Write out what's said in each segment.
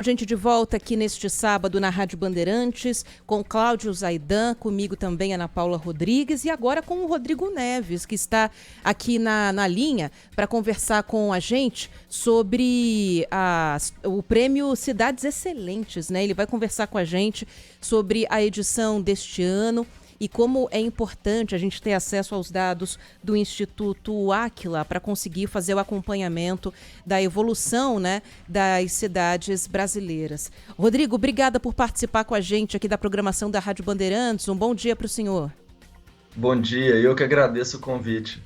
A gente de volta aqui neste sábado na Rádio Bandeirantes, com Cláudio Zaidan, comigo também Ana Paula Rodrigues e agora com o Rodrigo Neves, que está aqui na linha para conversar com a gente sobre o prêmio Cidades Excelentes, né? Ele vai conversar com a gente sobre a edição deste ano e como é importante a gente ter acesso aos dados do Instituto Áquila para conseguir fazer o acompanhamento da evolução, né, das cidades brasileiras. Rodrigo, obrigada por participar com a gente aqui da programação da Rádio Bandeirantes. Um bom dia para o senhor. Bom dia, eu que agradeço o convite.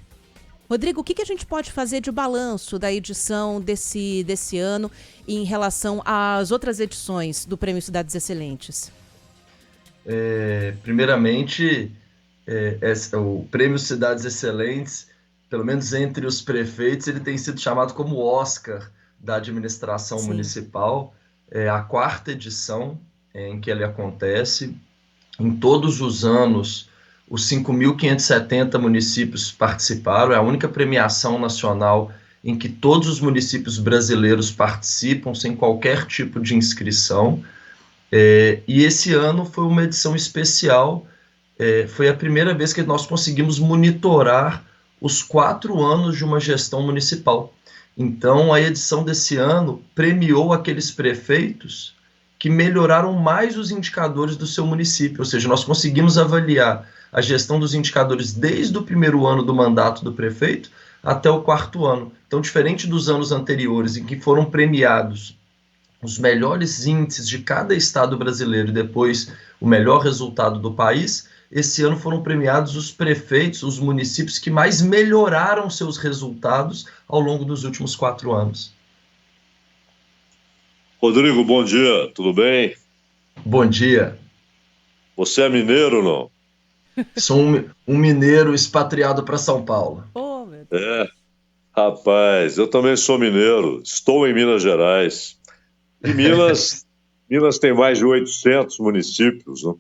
Rodrigo, o que a gente pode fazer de balanço da edição desse ano em relação às outras edições do Prêmio Cidades Excelentes? Primeiramente, o Prêmio Cidades Excelentes, pelo menos entre os prefeitos, ele tem sido chamado como Oscar da administração municipal. É a quarta edição em que ele acontece. Em todos os anos, os 5.570 municípios participaram. É a única premiação nacional em que todos os municípios brasileiros participam, sem qualquer tipo de inscrição. E esse ano foi uma edição especial, foi a primeira vez que nós conseguimos monitorar os 4 anos de uma gestão municipal. Então, a edição desse ano premiou aqueles prefeitos que melhoraram mais os indicadores do seu município, ou seja, nós conseguimos avaliar a gestão dos indicadores desde o primeiro ano do mandato do prefeito até o 4º ano. Então, diferente dos anos anteriores, em que foram premiados os melhores índices de cada estado brasileiro e depois o melhor resultado do país, esse ano foram premiados os prefeitos, os municípios que mais melhoraram seus resultados ao longo dos últimos 4 anos. Rodrigo, bom dia, tudo bem? Bom dia. Você é mineiro ou não? Sou um mineiro expatriado para São Paulo. Oh, meu Deus. Rapaz, eu também sou mineiro, estou em Minas Gerais. E Minas tem mais de 800 municípios, né?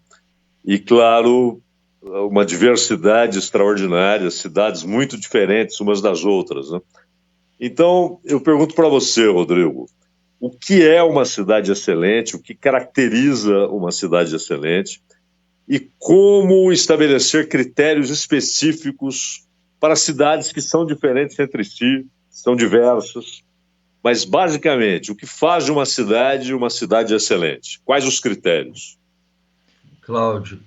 E, claro, uma diversidade extraordinária, cidades muito diferentes umas das outras, né? Então, eu pergunto para você, Rodrigo, o que é uma cidade excelente, o que caracteriza uma cidade excelente e como estabelecer critérios específicos para cidades que são diferentes entre si, são diversas. Mas, basicamente, o que faz de uma cidade excelente? Quais os critérios? Cláudio,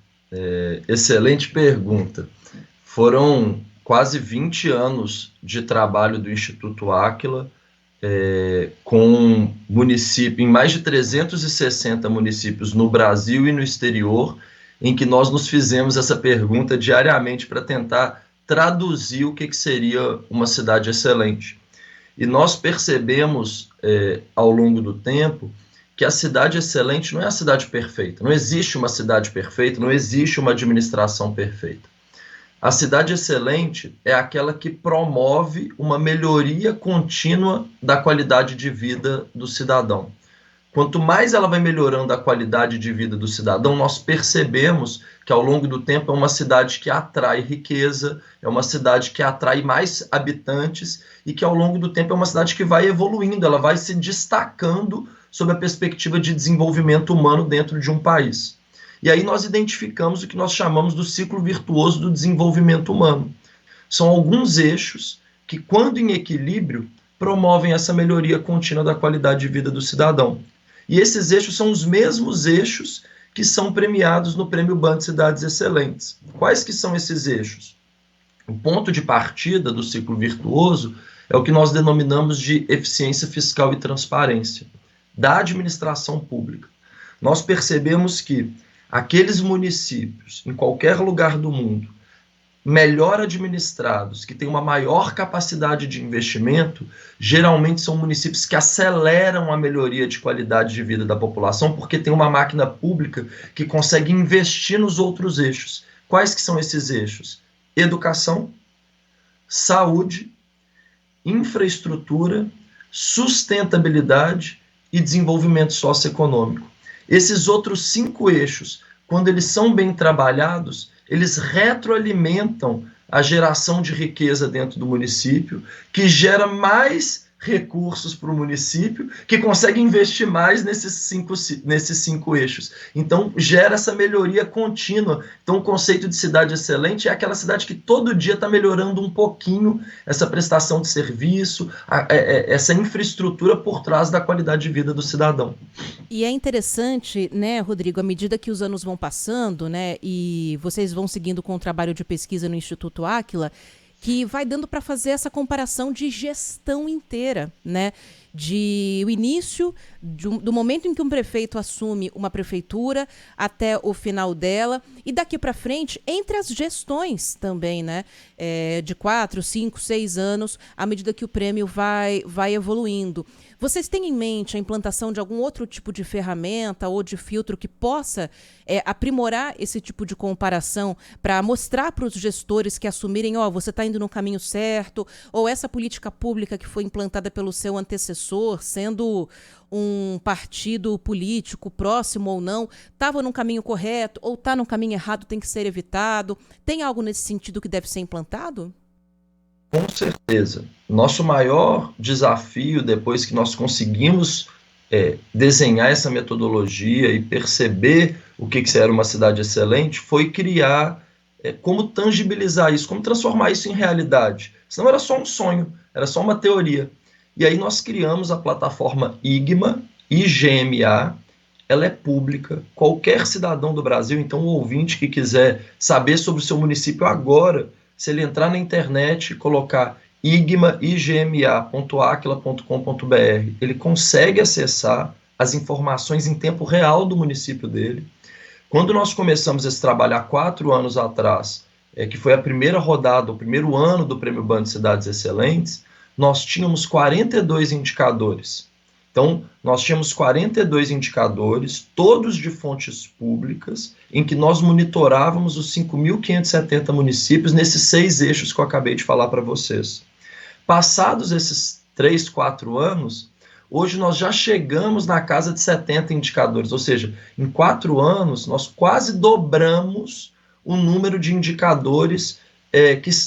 excelente pergunta. Foram quase 20 anos de trabalho do Instituto Áquila, com município, em mais de 360 municípios no Brasil e no exterior, em que nós nos fizemos essa pergunta diariamente para tentar traduzir o que seria uma cidade excelente. E nós percebemos, ao longo do tempo, que a cidade excelente não é a cidade perfeita. Não existe uma cidade perfeita, não existe uma administração perfeita. A cidade excelente é aquela que promove uma melhoria contínua da qualidade de vida do cidadão. Quanto mais ela vai melhorando a qualidade de vida do cidadão, nós percebemos que ao longo do tempo é uma cidade que atrai riqueza, é uma cidade que atrai mais habitantes e que ao longo do tempo é uma cidade que vai evoluindo, ela vai se destacando sob a perspectiva de desenvolvimento humano dentro de um país. E aí nós identificamos o que nós chamamos do ciclo virtuoso do desenvolvimento humano. São alguns eixos que, quando em equilíbrio, promovem essa melhoria contínua da qualidade de vida do cidadão. E esses eixos são os mesmos eixos que são premiados no Prêmio Band Cidades Excelentes. Quais que são esses eixos? O ponto de partida do ciclo virtuoso é o que nós denominamos de eficiência fiscal e transparência da administração pública. Nós percebemos que aqueles municípios, em qualquer lugar do mundo, melhor administrados, que têm uma maior capacidade de investimento, geralmente são municípios que aceleram a melhoria de qualidade de vida da população, porque tem uma máquina pública que consegue investir nos outros eixos. Quais que são esses eixos? Educação, saúde, infraestrutura, sustentabilidade e desenvolvimento socioeconômico. Esses outros 5 eixos, quando eles são bem trabalhados, eles retroalimentam a geração de riqueza dentro do município, que gera mais recursos para o município, que consegue investir mais nesses cinco eixos. Então, gera essa melhoria contínua. Então, o conceito de cidade excelente é aquela cidade que todo dia está melhorando um pouquinho essa prestação de serviço, essa infraestrutura por trás da qualidade de vida do cidadão. E é interessante, né, Rodrigo, à medida que os anos vão passando, né, e vocês vão seguindo com o trabalho de pesquisa no Instituto Áquila, que vai dando para fazer essa comparação de gestão inteira, né? De o início, do momento em que um prefeito assume uma prefeitura até o final dela, e daqui para frente, entre as gestões também, né? De 4, 5, 6 anos, à medida que o prêmio vai evoluindo. Vocês têm em mente a implantação de algum outro tipo de ferramenta ou de filtro que possa aprimorar esse tipo de comparação para mostrar para os gestores que assumirem, você está indo no caminho certo, ou essa política pública que foi implantada pelo seu antecessor, sendo um partido político próximo ou não, estava no caminho correto ou está no caminho errado, tem que ser evitado? Tem algo nesse sentido que deve ser implantado? Com certeza. Nosso maior desafio, depois que nós conseguimos desenhar essa metodologia e perceber o que era uma cidade excelente, foi criar como tangibilizar isso, como transformar isso em realidade. Senão era só um sonho, era só uma teoria. E aí nós criamos a plataforma IGMA, IGMA, ela é pública, qualquer cidadão do Brasil, então o ouvinte que quiser saber sobre o seu município agora, se ele entrar na internet e colocar igma.aquila.com.br, ele consegue acessar as informações em tempo real do município dele. Quando nós começamos esse trabalho há 4 anos atrás, que foi a primeira rodada, o primeiro ano do Prêmio Band de Cidades Excelentes, nós tínhamos 42 indicadores. Então, nós tínhamos 42 indicadores, todos de fontes públicas, em que nós monitorávamos os 5.570 municípios nesses 6 eixos que eu acabei de falar para vocês. Passados esses 3, 4 anos, hoje nós já chegamos na casa de 70 indicadores, ou seja, em 4 anos nós quase dobramos o número de indicadores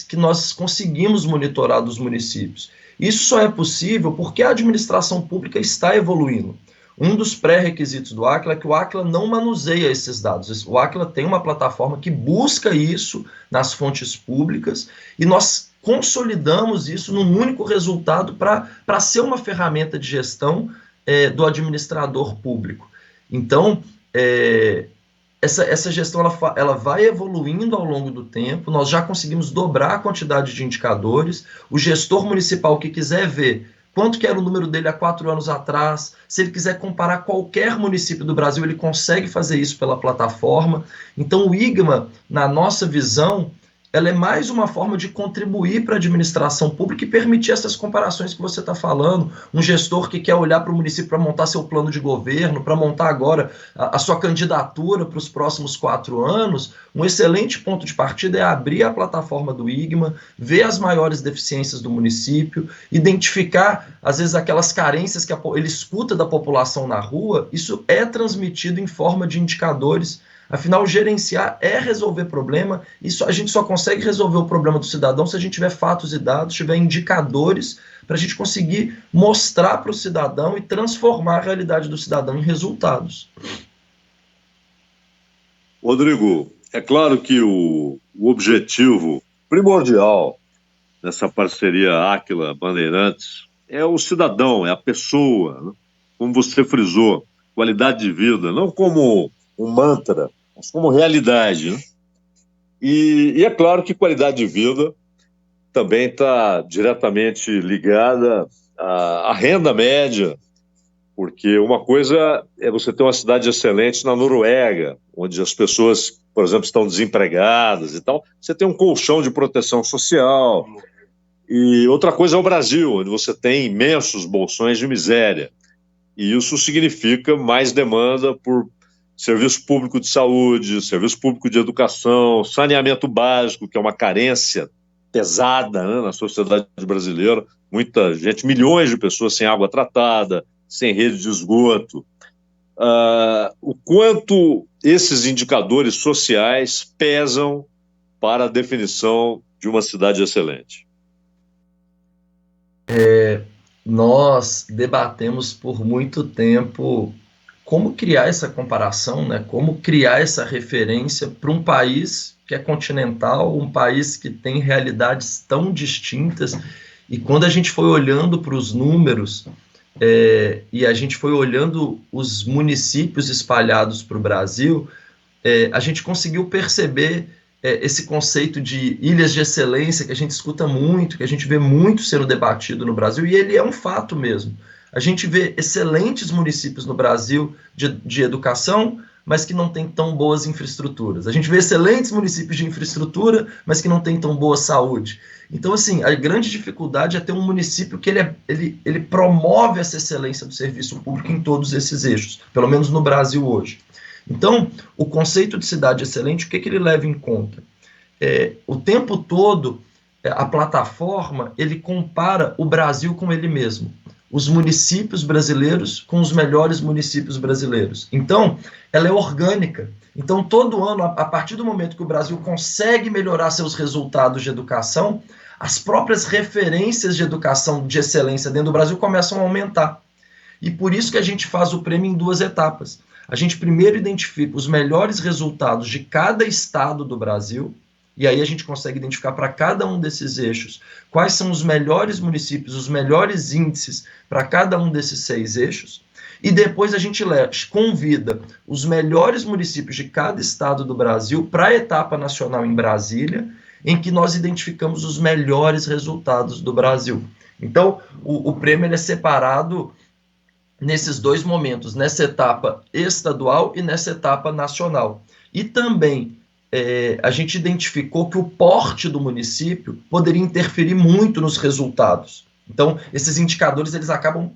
que nós conseguimos monitorar dos municípios. Isso só é possível porque a administração pública está evoluindo. Um dos pré-requisitos do Áquila é que o Áquila não manuseia esses dados. O Áquila tem uma plataforma que busca isso nas fontes públicas e nós consolidamos isso num único resultado para ser uma ferramenta de gestão do administrador público. Então, essa gestão ela vai evoluindo ao longo do tempo, nós já conseguimos dobrar a quantidade de indicadores, o gestor municipal que quiser ver quanto que era o número dele há 4 anos atrás, se ele quiser comparar qualquer município do Brasil, ele consegue fazer isso pela plataforma. Então o IGMA, na nossa visão, ela é mais uma forma de contribuir para a administração pública e permitir essas comparações que você está falando. Um gestor que quer olhar para o município para montar seu plano de governo, para montar agora a sua candidatura para os próximos 4 anos, um excelente ponto de partida é abrir a plataforma do IGMA, ver as maiores deficiências do município, identificar, às vezes, aquelas carências que ele escuta da população na rua. Isso é transmitido em forma de indicadores. Afinal, gerenciar é resolver problema. Isso a gente só consegue resolver o problema do cidadão se a gente tiver fatos e dados, tiver indicadores para a gente conseguir mostrar para o cidadão e transformar a realidade do cidadão em resultados. Rodrigo, é claro que o objetivo primordial dessa parceria Áquila-Bandeirantes é o cidadão, é a pessoa, né? Como você frisou, qualidade de vida, não como um mantra, mas como realidade, né? E é claro que qualidade de vida também está diretamente ligada à renda média, porque uma coisa é você ter uma cidade excelente na Noruega, onde as pessoas, por exemplo, estão desempregadas e tal, você tem um colchão de proteção social. E outra coisa é o Brasil, onde você tem imensos bolsões de miséria. E isso significa mais demanda por serviço público de saúde, serviço público de educação, saneamento básico, que é uma carência pesada, né, na sociedade brasileira. Muita gente, milhões de pessoas sem água tratada, sem rede de esgoto. O quanto esses indicadores sociais pesam para a definição de uma cidade excelente? Nós debatemos por muito tempo como criar essa comparação, né? Como criar essa referência para um país que é continental, um país que tem realidades tão distintas. E quando a gente foi olhando para os números, e a gente foi olhando os municípios espalhados para o Brasil, a gente conseguiu perceber esse conceito de ilhas de excelência que a gente escuta muito, que a gente vê muito sendo debatido no Brasil, e ele é um fato mesmo. A gente vê excelentes municípios no Brasil de educação, mas que não tem tão boas infraestruturas. A gente vê excelentes municípios de infraestrutura, mas que não tem tão boa saúde. Então, assim, a grande dificuldade é ter um município que ele promove essa excelência do serviço público em todos esses eixos, pelo menos no Brasil hoje. Então, o conceito de cidade excelente, o que ele leva em conta? O tempo todo, a plataforma, ele compara o Brasil com ele mesmo. Os municípios brasileiros com os melhores municípios brasileiros. Então, ela é orgânica. Então, todo ano, a partir do momento que o Brasil consegue melhorar seus resultados de educação, as próprias referências de educação de excelência dentro do Brasil começam a aumentar. E por isso que a gente faz o prêmio em 2 etapas. A gente primeiro identifica os melhores resultados de cada estado do Brasil, e aí a gente consegue identificar para cada um desses eixos quais são os melhores municípios, os melhores índices para cada um desses 6 eixos. E depois a gente convida os melhores municípios de cada estado do Brasil para a etapa nacional em Brasília, em que nós identificamos os melhores resultados do Brasil. Então, o prêmio ele é separado nesses 2 momentos, nessa etapa estadual e nessa etapa nacional. E também a gente identificou que o porte do município poderia interferir muito nos resultados. Então, esses indicadores eles acabam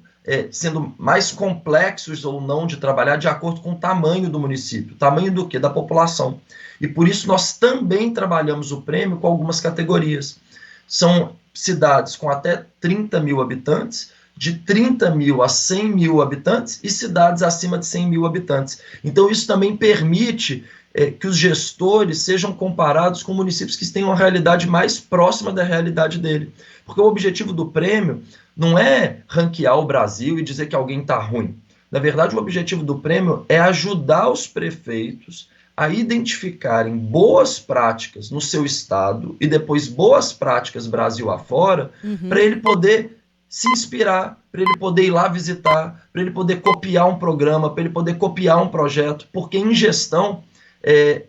sendo mais complexos ou não de trabalhar de acordo com o tamanho do município. Tamanho do quê? Da população. E por isso nós também trabalhamos o prêmio com algumas categorias. São cidades com até 30 mil habitantes, de 30 mil a 100 mil habitantes e cidades acima de 100 mil habitantes. Então, isso também permite que os gestores sejam comparados com municípios que tenham uma realidade mais próxima da realidade dele. Porque o objetivo do prêmio não é ranquear o Brasil e dizer que alguém está ruim. Na verdade, o objetivo do prêmio é ajudar os prefeitos a identificarem boas práticas no seu estado e depois boas práticas Brasil afora, para ele poder se inspirar, para ele poder ir lá visitar, para ele poder copiar um programa, para ele poder copiar um projeto, porque em gestão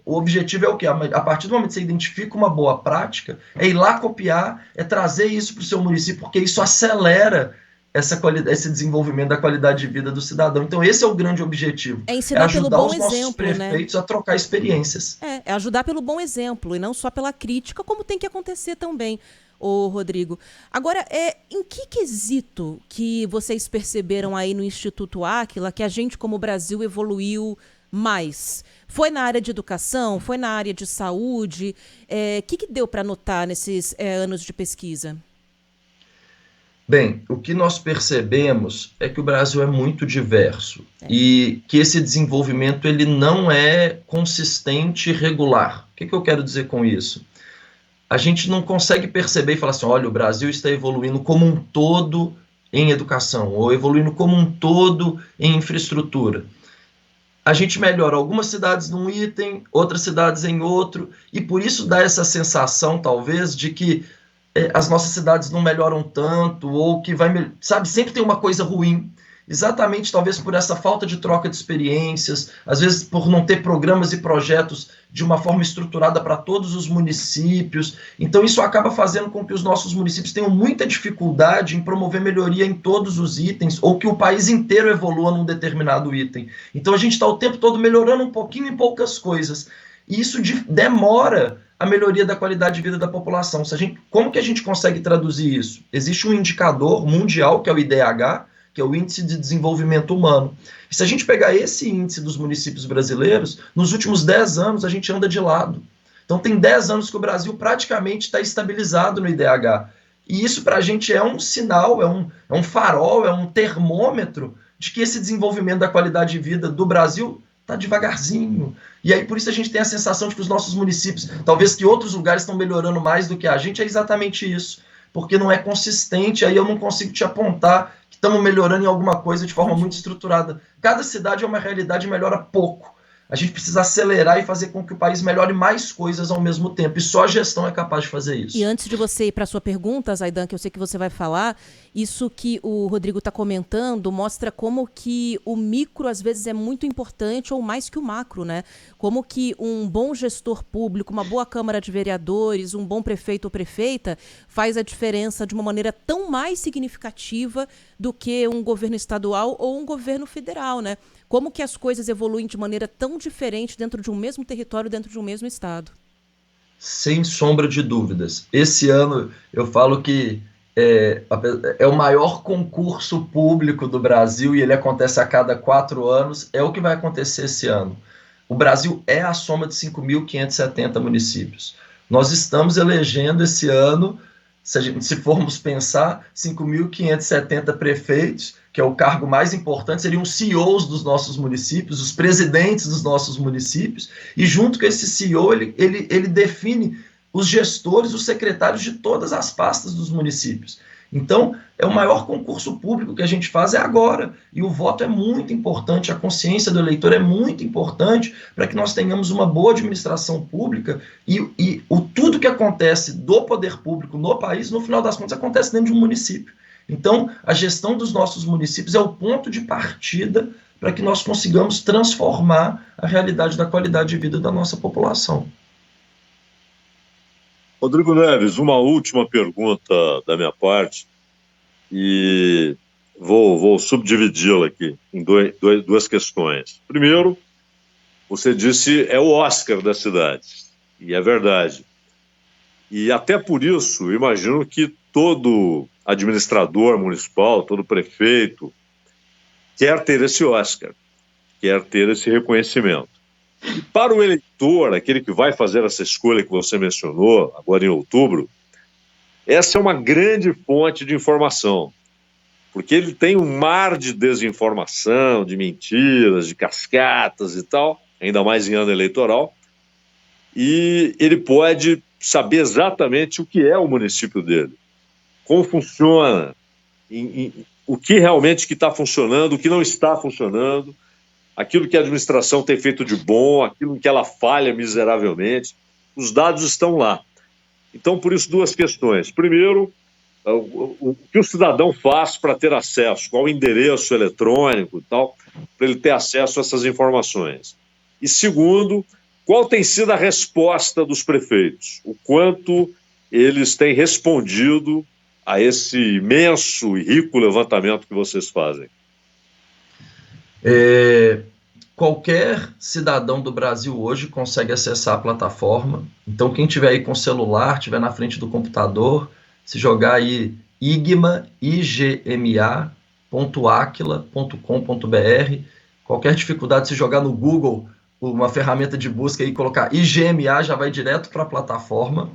o objetivo é o quê? A partir do momento que você identifica uma boa prática, é ir lá copiar, é trazer isso para o seu município, porque isso acelera esse desenvolvimento da qualidade de vida do cidadão. Então esse é o grande objetivo. É ensinar pelo bom exemplo, nossos prefeitos a trocar experiências. É ajudar pelo bom exemplo e não só pela crítica, como tem que acontecer também, ô Rodrigo. Agora, em que quesito que vocês perceberam aí no Instituto Áquila que a gente, como Brasil, evoluiu mais? Foi na área de educação? Foi na área de saúde? O que deu para notar nesses anos de pesquisa? Bem, o que nós percebemos é que o Brasil é muito diverso e que esse desenvolvimento ele não é consistente e regular. O que eu quero dizer com isso? A gente não consegue perceber e falar assim, olha, o Brasil está evoluindo como um todo em educação, ou evoluindo como um todo em infraestrutura. A gente melhora algumas cidades num item, outras cidades em outro, e por isso dá essa sensação, talvez, de que as nossas cidades não melhoram tanto, ou que sabe, sempre tem uma coisa ruim. Exatamente, talvez por essa falta de troca de experiências, às vezes por não ter programas e projetos de uma forma estruturada para todos os municípios. Então isso acaba fazendo com que os nossos municípios tenham muita dificuldade em promover melhoria em todos os itens, ou que o país inteiro evolua num determinado item. Então a gente está o tempo todo melhorando um pouquinho em poucas coisas. E isso demora a melhoria da qualidade de vida da população. Como que a gente consegue traduzir isso? Existe um indicador mundial, que é o IDH, que é o Índice de Desenvolvimento Humano. E se a gente pegar esse índice dos municípios brasileiros, nos últimos 10 anos a gente anda de lado. Então tem 10 anos que o Brasil praticamente está estabilizado no IDH. E isso para a gente é um sinal, é um farol, é um termômetro de que esse desenvolvimento da qualidade de vida do Brasil está devagarzinho. E aí por isso a gente tem a sensação de que os nossos municípios, talvez que outros lugares estão melhorando mais do que a gente, é exatamente isso. porque não é consistente, aí eu não consigo te apontar que estamos melhorando em alguma coisa de forma muito estruturada. Cada cidade é uma realidade e melhora pouco. A gente precisa acelerar e fazer com que o país melhore mais coisas ao mesmo tempo. E só a gestão é capaz de fazer isso. E antes de você ir para a sua pergunta, Zaidan, que eu sei que você vai falar, isso que o Rodrigo está comentando mostra como que o micro às vezes é muito importante ou mais que o macro, né? Como que um bom gestor público, uma boa Câmara de Vereadores, um bom prefeito ou prefeita faz a diferença de uma maneira tão mais significativa do que um governo estadual ou um governo federal, né? Como que as coisas evoluem de maneira tão diferente dentro de um mesmo território, dentro de um mesmo estado? Sem sombra de dúvidas. Esse ano eu falo que é o maior concurso público do Brasil e ele acontece a cada 4 anos. É o que vai acontecer esse ano. O Brasil é a soma de 5.570 municípios. Nós estamos elegendo esse ano, se formos pensar, 5.570 prefeitos, que é o cargo mais importante, seriam os CEOs dos nossos municípios, os presidentes dos nossos municípios, e junto com esse CEO, ele define os gestores, os secretários de todas as pastas dos municípios. Então, é o maior concurso público que a gente faz agora, e o voto é muito importante, a consciência do eleitor é muito importante para que nós tenhamos uma boa administração pública e tudo que acontece do poder público no país, no final das contas, acontece dentro de um município. Então, a gestão dos nossos municípios é o ponto de partida para que nós consigamos transformar a realidade da qualidade de vida da nossa população. Rodrigo Neves, uma última pergunta da minha parte e vou subdividi-la aqui em duas questões. Primeiro, você disse é o Oscar da cidade, e é verdade. E até por isso, imagino que todo administrador municipal, todo prefeito quer ter esse Oscar, quer ter esse reconhecimento. E para o eleitor, aquele que vai fazer essa escolha que você mencionou, agora em outubro, essa é uma grande fonte de informação, porque ele tem um mar de desinformação, de mentiras, de cascatas e tal, ainda mais em ano eleitoral, e ele pode saber exatamente o que é o município dele, como funciona, o que realmente está funcionando, o que não está funcionando, aquilo que a administração tem feito de bom, aquilo em que ela falha miseravelmente. Os dados estão lá. Então, por isso, duas questões. Primeiro, o que o cidadão faz para ter acesso, qual o endereço eletrônico e tal, para ele ter acesso a essas informações. E segundo, qual tem sido a resposta dos prefeitos? O quanto eles têm respondido a esse imenso e rico levantamento que vocês fazem? Qualquer cidadão do Brasil hoje consegue acessar a plataforma. Então, quem tiver aí com celular, tiver na frente do computador, se jogar aí igma.aquila.com.br, qualquer dificuldade, se jogar no Google uma ferramenta de busca e colocar IGMA, já vai direto para a plataforma.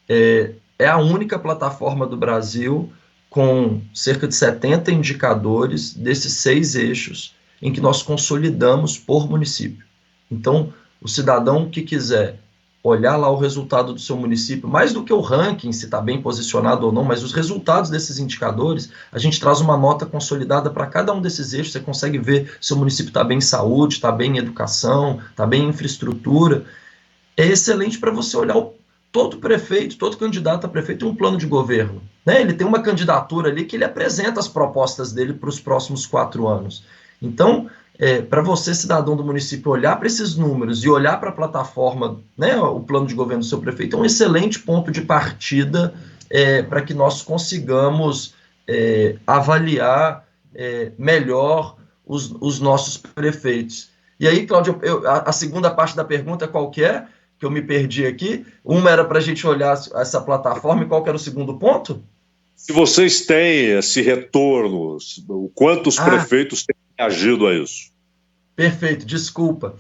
É a única plataforma do Brasil com cerca de 70 indicadores desses 6 eixos em que nós consolidamos por município. Então, o cidadão que quiser olhar lá o resultado do seu município, mais do que o ranking, se está bem posicionado ou não, mas os resultados desses indicadores, a gente traz uma nota consolidada para cada um desses eixos, você consegue ver se o município está bem em saúde, está bem em educação, está bem em infraestrutura. É excelente para você olhar todo prefeito, todo candidato a prefeito tem um plano de governo, né? Ele tem uma candidatura ali que ele apresenta as propostas dele para os próximos 4 anos. Então, para você, cidadão do município, olhar para esses números e olhar para a plataforma, né, o plano de governo do seu prefeito, é um excelente ponto de partida para que nós consigamos avaliar melhor os nossos prefeitos. E aí, Cláudio, a segunda parte da pergunta, qual que é? Que eu me perdi aqui. Uma era para a gente olhar essa plataforma, e qual que era o segundo ponto? Se vocês têm esse retorno, o quanto os prefeitos têm reagido a isso? Perfeito, desculpa.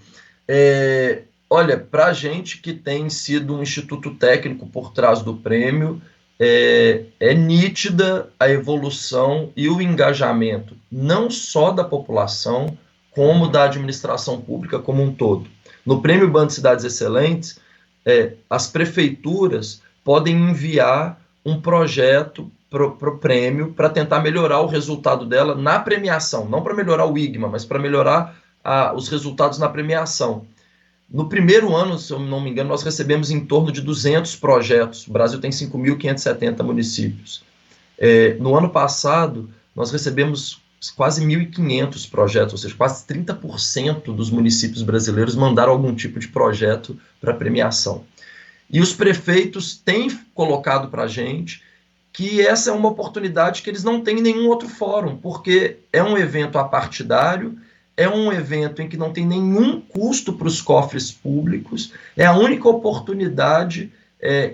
Olha, para a gente que tem sido um instituto técnico por trás do prêmio, é nítida a evolução e o engajamento, não só da população, como da administração pública como um todo. No Prêmio Bando Cidades Excelentes, as prefeituras podem enviar um projeto pro prêmio para tentar melhorar o resultado dela na premiação, não para melhorar o IGMA, mas para melhorar os resultados na premiação. No primeiro ano, se eu não me engano, nós recebemos em torno de 200 projetos. O Brasil tem 5.570 municípios. No ano passado, nós recebemos quase 1.500 projetos, ou seja, quase 30% dos municípios brasileiros mandaram algum tipo de projeto para premiação. E os prefeitos têm colocado para a gente que essa é uma oportunidade que eles não têm em nenhum outro fórum, porque é um evento apartidário, é um evento em que não tem nenhum custo para os cofres públicos, é a única oportunidade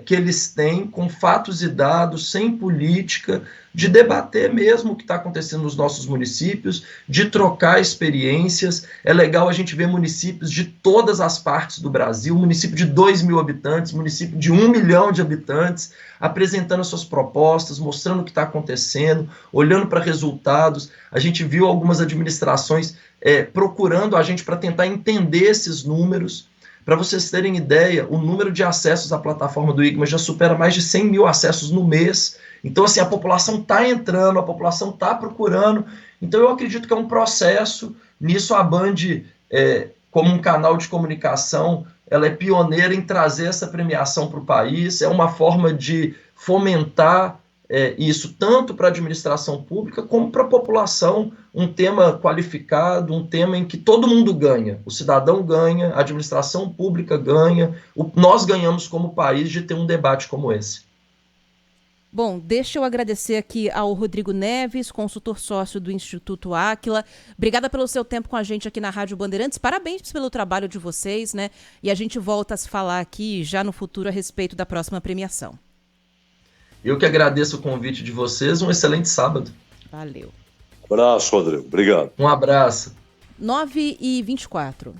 que eles têm, com fatos e dados, sem política, de debater mesmo o que está acontecendo nos nossos municípios, de trocar experiências. É legal a gente ver municípios de todas as partes do Brasil, município de 2.000 habitantes, município de 1 milhão de habitantes, apresentando suas propostas, mostrando o que está acontecendo, olhando para resultados. A gente viu algumas administrações procurando a gente para tentar entender esses números. Para vocês terem ideia, o número de acessos à plataforma do IGMA já supera mais de 100 mil acessos no mês. Então, assim, a população está entrando, a população está procurando. Então, eu acredito que é um processo. Nisso, a Band, como um canal de comunicação, ela é pioneira em trazer essa premiação para o país. É uma forma de fomentar isso tanto para a administração pública como para a população, um tema qualificado, um tema em que todo mundo ganha, o cidadão ganha, a administração pública ganha, nós ganhamos como país de ter um debate como esse. Bom, deixa eu agradecer aqui ao Rodrigo Neves, consultor sócio do Instituto Áquila. Obrigada pelo seu tempo com a gente aqui na Rádio Bandeirantes. Parabéns pelo trabalho de vocês, né? E a gente volta a se falar aqui já no futuro a respeito da próxima premiação. Eu que agradeço o convite de vocês. Um excelente sábado. Valeu. Abraço, Rodrigo. Obrigado. Um abraço. 9h24.